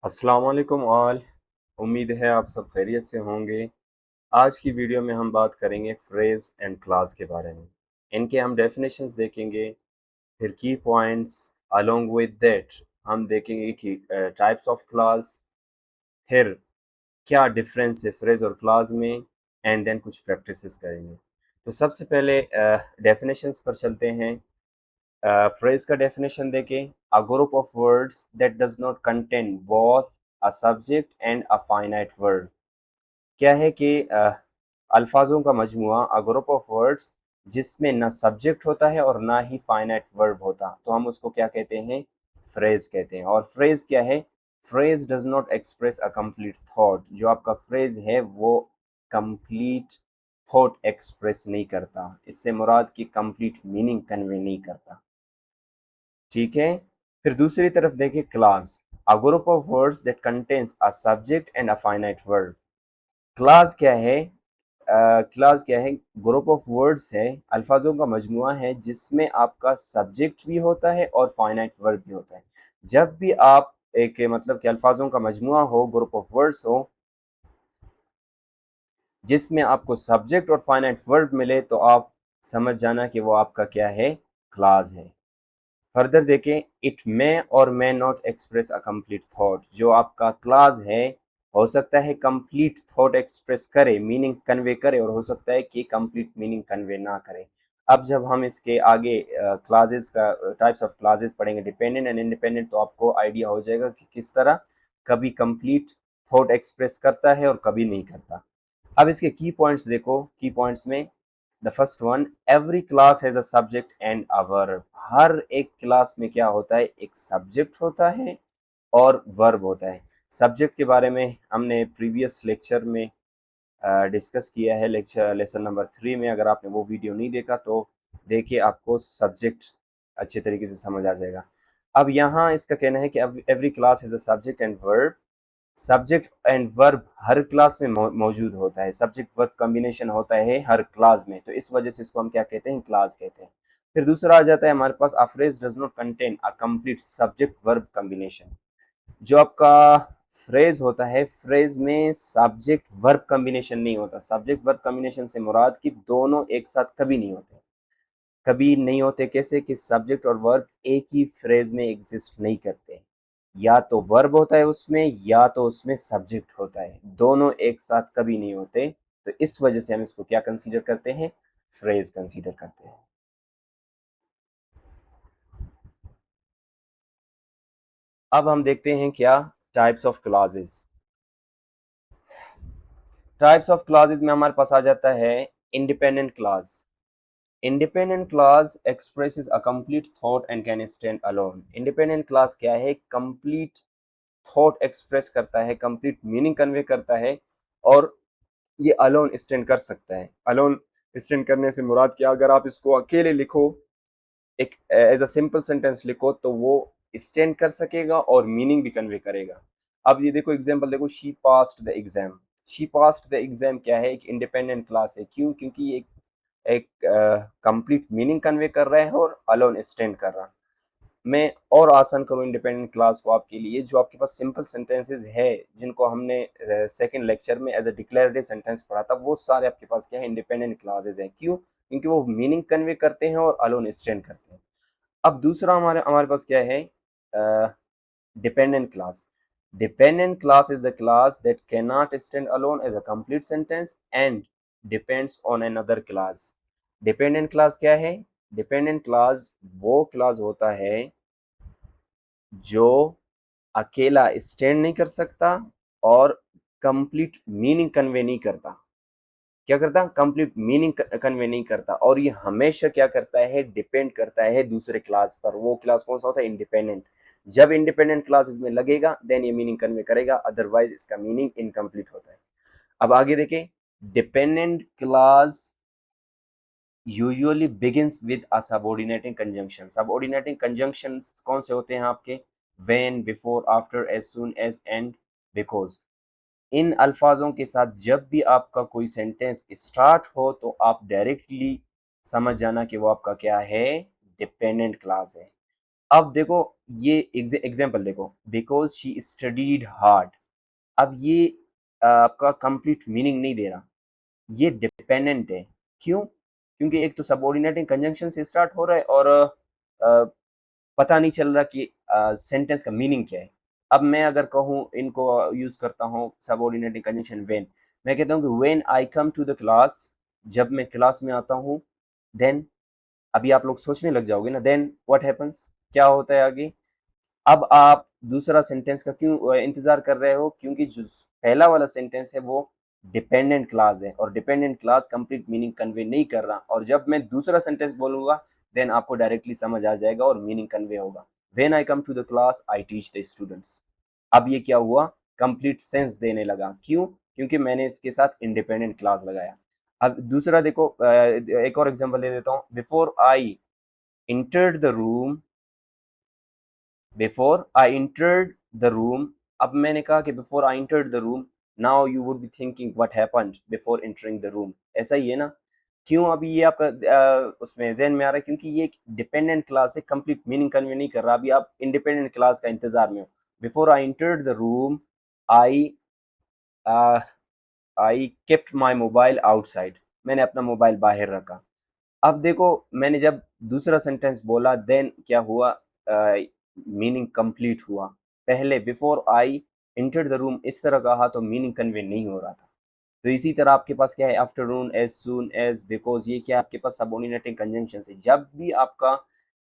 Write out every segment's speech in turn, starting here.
अस्सलाम वालेकुम ऑल। उम्मीद है आप सब खैरियत से होंगे। आज की वीडियो में हम बात करेंगे फ्रेज एंड क्लास के बारे में। इनके हम डेफिनेशंस देखेंगे, फिर की पॉइंट्स। अलोंग विद दैट हम देखेंगे कि टाइप्स ऑफ क्लास, फिर क्या डिफरेंस है फ्रेज और क्लास में, एंड देन कुछ प्रैक्टिसेस करेंगे। तो सबसे पहले डेफिनेशंस पर चलते हैं। फ्रेज का डेफिनेशन देखें, a group of words that does not contain both a subject and a finite word. क्या है कि अल्फाजों का मजमुआ, अ ग्रुप ऑफ वर्ड्स जिसमें ना सब्जेक्ट होता है और ना ही फाइनाइट वर्ब होता, तो हम उसको क्या कहते हैं? फ्रेज कहते हैं। और फ्रेज क्या है? Phrase does not express a complete thought. जो आपका फ्रेज है वो कंप्लीट थॉट एक्सप्रेस नहीं करता, इससे मुराद की कंप्लीट मीनिंग कन्वे नहीं करता। ठीक है। फिर दूसरी तरफ देखिए class, a group of words that contains a subject and a finite word. Class क्या है? क्लास क्या है? ग्रुप ऑफ वर्ड्स है, अल्फाजों का मजमुआ है जिसमें आपका सब्जेक्ट भी होता है और फाइनाइट वर्ब भी होता है। जब भी आप एक मतलब कि अल्फाजों का मजमुआ हो, ग्रुप ऑफ वर्ड्स हो जिसमें आपको सब्जेक्ट और फाइनाइट वर्ब मिले, तो आप समझ जाना कि वो आपका क्या है? क्लास है। फर्दर देखें, इट मे और may not express a complete thought. जो आपका क्लास है, हो सकता है कंप्लीट थॉट एक्सप्रेस करे, मीनिंग कन्वे करे, और हो सकता है कि कंप्लीट मीनिंग कन्वे ना करे। अब जब हम इसके आगे क्लासेस का टाइप्स ऑफ क्लासेस पढ़ेंगे, डिपेंडेंट एंड इंडिपेंडेंट, तो आपको आइडिया हो जाएगा कि किस तरह कभी कंप्लीट थॉट एक्सप्रेस करता है और कभी नहीं करता। अब इसके की पॉइंट्स देखो। की पॉइंट्स में the first one, every clause has a subject and a verb. हर एक क्लास में क्या होता है? एक सब्जेक्ट होता है और वर्ब होता है। सब्जेक्ट के बारे में हमने प्रीवियस लेक्चर में डिस्कस किया है, लेक्चर लेसन नंबर 3 में। अगर आपने वो वीडियो नहीं देखा तो देखिए, आपको सब्जेक्ट अच्छे तरीके से समझ आ जाएगा। अब यहाँ इसका कहना है कि every clause has a subject and verb. Subject and verb her class में मौजूद होता है, सब्जेक्ट वर्ब कॉम्बिनेशन होता है हर क्लास में, तो इस वजह से इसको हम क्या कहते हैं? क्लास कहते हैं। फिर दूसरा आ जाता है हमारे पास, a phrase does not contain a complete subject verb combination. जो आपका फ्रेज होता है, फ्रेज में सब्जेक्ट वर्ब कॉम्बिनेशन नहीं होता। सब्जेक्ट वर्ब कॉम्बिनेशन से मुराद कि दोनों एक साथ कभी नहीं होते। कभी नहीं होते कैसे? कि सब्जेक्ट और वर्ब एक ही फ्रेज में एग्जिस्ट नहीं करते। या तो वर्ब होता है उसमें, या तो उसमें सब्जेक्ट होता है, दोनों एक साथ कभी नहीं होते। तो इस वजह से हम इसको क्या कंसीडर करते हैं? फ्रेज कंसीडर करते हैं। अब हम देखते हैं क्या types of clauses. Types of clauses में हमारे पास आ जाता है independent clause. Independent clause expresses a complete thought and can stand alone. Independent clause क्या है? कंप्लीट थॉट एक्सप्रेस करता है, कंप्लीट मीनिंग कन्वे करता है, और ये अलोन स्टैंड कर सकता है। अलोन स्टैंड करने से मुराद क्या? अगर आप इसको अकेले लिखो, एक एज अ सिंपल सेंटेंस लिखो, तो वो स्टैंड कर सकेगा और मीनिंग भी कन्वे करेगा। अब ये देखो एग्जांपल देखो, she passed the exam. She passed the exam क्या है? एक इंडिपेंडेंट क्लास है। क्यों? क्योंकि ये एक कंप्लीट मीनिंग कन्वे कर रहा है और अलोन स्टैंड कर रहा है। मैं और आसान करूँ इंडिपेंडेंट क्लास को आपके लिए, जो आपके पास सिंपल सेंटेंसेस है जिनको हमने सेकंड लेक्चर में एज अ डिक्लेरेटिव सेंटेंस पढ़ा था, वो सारे आपके पास क्या है? इंडिपेंडेंट क्लासेस हैं। क्यों? क्योंकि वो मीनिंग कन्वे करते हैं और अलोन स्टैंड करते हैं। अब दूसरा हमारे हमारे पास क्या है? Dependent clause. Dependent clause is the clause that can not stand alone as a complete sentence and depends on another clause. Dependent clause क्या है? डिपेंडेंट क्लास वो क्लास होता है जो अकेला स्टैंड नहीं कर सकता और कंप्लीट मीनिंग कन्वे नहीं करता। क्या करता? कंप्लीट मीनिंग कन्वे नहीं करता, और ये हमेशा क्या करता है? डिपेंड करता है दूसरे क्लास पर। वो क्लास कौन सा होता है? इंडिपेंडेंट। जब इंडिपेंडेंट क्लास इसमें लगेगा देन ये मीनिंग कन्वे करेगा, अदरवाइज इसका मीनिंग इनकम्प्लीट होता है। अब आगे देखें, dependent clause usually begins with a subordinating conjunction. Subordinating conjunction कौन से होते हैं आपके? When, before, after, as soon as, and, because. इन अल्फाजों के साथ जब भी आपका कोई सेंटेंस स्टार्ट हो, तो आप डायरेक्टली समझ जाना कि वो आपका क्या है? डिपेंडेंट क्लास है। अब देखो ये एग्जाम्पल देखो, बिकॉज शी स्टडीड हार्ड। अब ये आपका कंप्लीट मीनिंग नहीं दे रहा, ये डिपेंडेंट है। क्यों? क्योंकि एक तो सबऑर्डिनेटिंग कंजंक्शन से स्टार्ट हो रहा है और पता नहीं चल रहा कि सेंटेंस का मीनिंग क्या है। अब मैं अगर कहूँ, इनको यूज करता हूँ सबऑर्डिनेटिंग कंजंक्शन व्हेन। मैं कहता हूँ कि when I come to the class, जब मैं क्लास में आता हूँ। देन, अभी आप लोग सोचने लग जाओगे ना, देन व्हाट हैपन्स, क्या होता है आगे। अब आप दूसरा सेंटेंस का क्यों इंतजार कर रहे हो? क्योंकि जो पहला वाला सेंटेंस है वो डिपेंडेंट क्लास है और dependent class complete meaning convey नहीं कर रहा, और जब मैं दूसरा सेंटेंस बोलूंगा देन आपको डायरेक्टली समझ आ जाएगा और मीनिंग कन्वे होगा। When I come to the class I teach the students. अब ये क्या हुआ? कंप्लीट सेंस देने लगा। क्यों? क्योंकि मैंने इसके साथ इंडिपेंडेंट क्लास लगाया। अब दूसरा देखो, एक और एग्जांपल दे देता हूँ। Before I entered the room, before I entered the room. अब मैंने कहा कि before I entered the room, now you would be thinking what happened before entering the room. ऐसा ही है ना? क्यों अभी ये आपका उसमें जहन में आ रहा है? क्योंकि ये एक डिपेंडेंट क्लास है, कंप्लीट मीनिंग कन्वे नहीं कर रहा। अभी आप इंडिपेंडेंट क्लास का इंतजार में हो। Before I entered the room, I I kept my mobile outside. मैंने अपना मोबाइल बाहर रखा। अब देखो, मैंने जब दूसरा सेंटेंस बोला देन क्या हुआ? मीनिंग कंप्लीट हुआ। पहले before I enter the room इस तरह कहा तो मीनिंग कन्वे नहीं हो रहा था। तो इसी तरह आपके पास क्या है? Afternoon, as soon as, because, ये क्या आपके पास सबऑर्डिनेटिंग कंजंक्शन है। जब भी आपका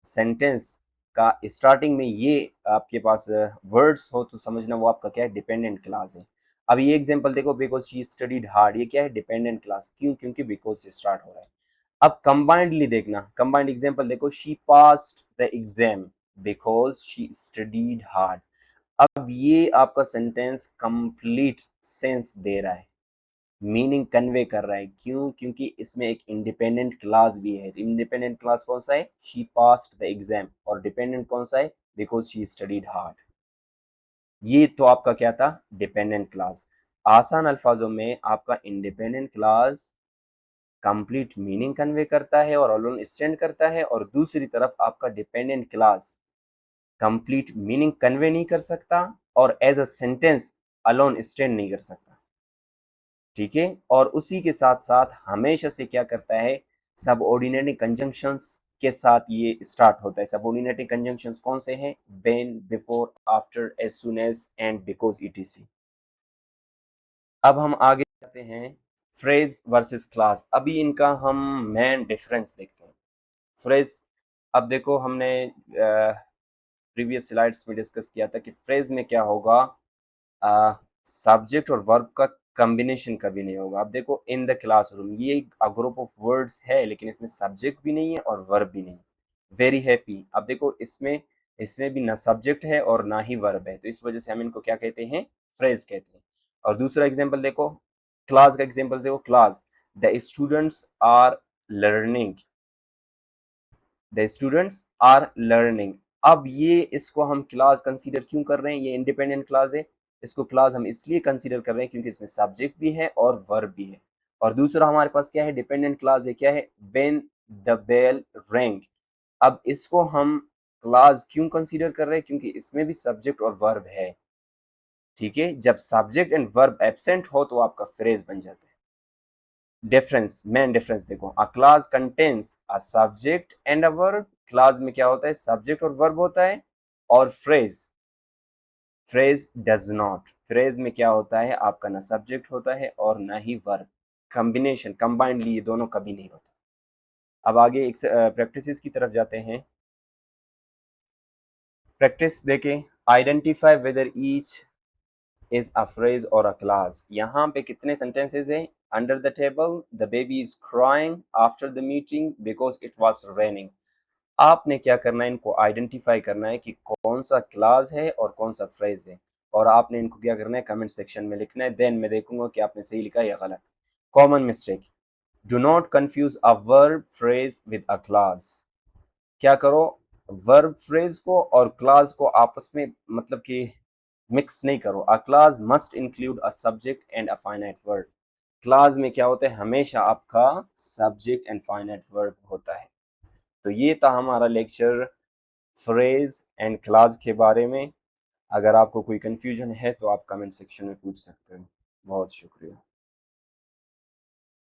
सेंटेंस का स्टार्टिंग में ये आपके पास वर्ड्स हो तो समझना वो आपका क्या है? डिपेंडेंट क्लास है। अब ये एग्जांपल देखो, बिकॉज शी स्टडीड हार्ड, ये क्या है? Dependent class. क्यों? क्योंकि बिकॉज से स्टार्ट हो रहा है। अब कंबाइंडली देखना, कंबाइंड एग्जांपल देखो, she passed the exam because she studied hard. अब ये आपका सेंटेंस कंप्लीट सेंस दे रहा है, मीनिंग कन्वे कर रहा है। क्यों? क्योंकि इसमें एक इंडिपेंडेंट क्लास भी है। इंडिपेंडेंट क्लास कौन सा है? She passed the exam. और डिपेंडेंट कौन सा है? Because she studied hard. ये तो आपका क्या था? Dependent class. आसान अल्फाजों में आपका independent class complete meaning convey करता है और अलोन स्टैंड करता है, और दूसरी तरफ आपका dependent class complete meaning convey नहीं कर सकता और as a sentence alone stand नहीं कर सकता। ठीक है? और उसी के साथ साथ हमेशा से क्या करता है? सबऑर्डिनेटिंग कंजंक्शंस के साथ ये स्टार्ट होता है। सबऑर्डिनेटिंग कंजंक्शंस कौन से हैं? When, before, after, as soon as and because, ETC. अब हम आगे जाते हैं, फ्रेज वर्सेस क्लास। अभी इनका हम मेन डिफरेंस देखते हैं। फ्रेज, अब देखो हमने प्रीवियस स्लाइड्स में डिस्कस किया था कि फ्रेज में क्या होगा? सब्जेक्ट और वर्ब का कॉम्बिनेशन कभी नहीं होगा। अब देखो, इन द क्लासरूम, ये ग्रुप ऑफ वर्ड्स है लेकिन इसमें सब्जेक्ट भी नहीं है और वर्ब भी नहीं। वेरी हैप्पी, अब देखो इसमें इसमें भी ना सब्जेक्ट है और ना ही वर्ब है, तो इस वजह से हम इनको क्या कहते हैं? फ्रेज कहते हैं। और दूसरा एग्जांपल देखो, क्लास का एग्जांपल देखो, class, the students are learning, the students are learning. अब ये इसको हम क्लास कंसीडर क्यों कर रहे हैं? ये इंडिपेंडेंट क्लास है। इसको क्लास हम इसलिए कंसीडर कर रहे हैं क्योंकि इसमें सब्जेक्ट भी है और वर्ब भी है। और दूसरा हमारे पास क्या है? डिपेंडेंट क्लास है। क्या है? When the bell rang. अब इसको हम क्लास क्यों कंसीडर कर रहे हैं? क्योंकि इसमें भी सब्जेक्ट और वर्ब है। ठीक है? जब सब्जेक्ट एंड वर्ब एब्सेंट हो तो आपका फ्रेज बन जाता है। डिफरेंस, मेन डिफरेंस देखो, अ class contains a subject and a verb. Class में क्या होता है? सब्जेक्ट और वर्ब होता है। और phrase, phrase does not, phrase में क्या होता है? आपका ना सब्जेक्ट होता है और ना ही वर्ब। कॉम्बिनेशन, कंबाइंडली ये दोनों कभी नहीं होता। अब आगे एक प्रैक्टिस की तरफ जाते हैं। प्रैक्टिस देखें, identify whether each is a phrase और अ क्लास। यहाँ पे कितने सेंटेंसेस हैं? Under the table the baby is crying after the meeting because it was raining. आपने क्या करना है? इनको आइडेंटिफाई करना है कि कौन सा क्लास है और कौन सा फ्रेज है, और आपने इनको क्या करना है? कमेंट सेक्शन में लिखना है। देन मैं देखूंगा कि आपने सही लिखा या गलत। Common mistake, do not confuse a verb phrase with a class. क्या करो? वर्ब फ्रेज को और क्लास को आपस में मतलब कि मिक्स नहीं करो। अ class must include a subject and a finite verb. Class में क्या होता है? हमेशा आपका सब्जेक्ट एंड फाइनाइट वर्ब होता है। तो ये था हमारा लेक्चर फ्रेज एंड क्लास के बारे में। अगर आपको कोई कन्फ्यूजन है तो आप कमेंट सेक्शन में पूछ सकते हैं। बहुत शुक्रिया।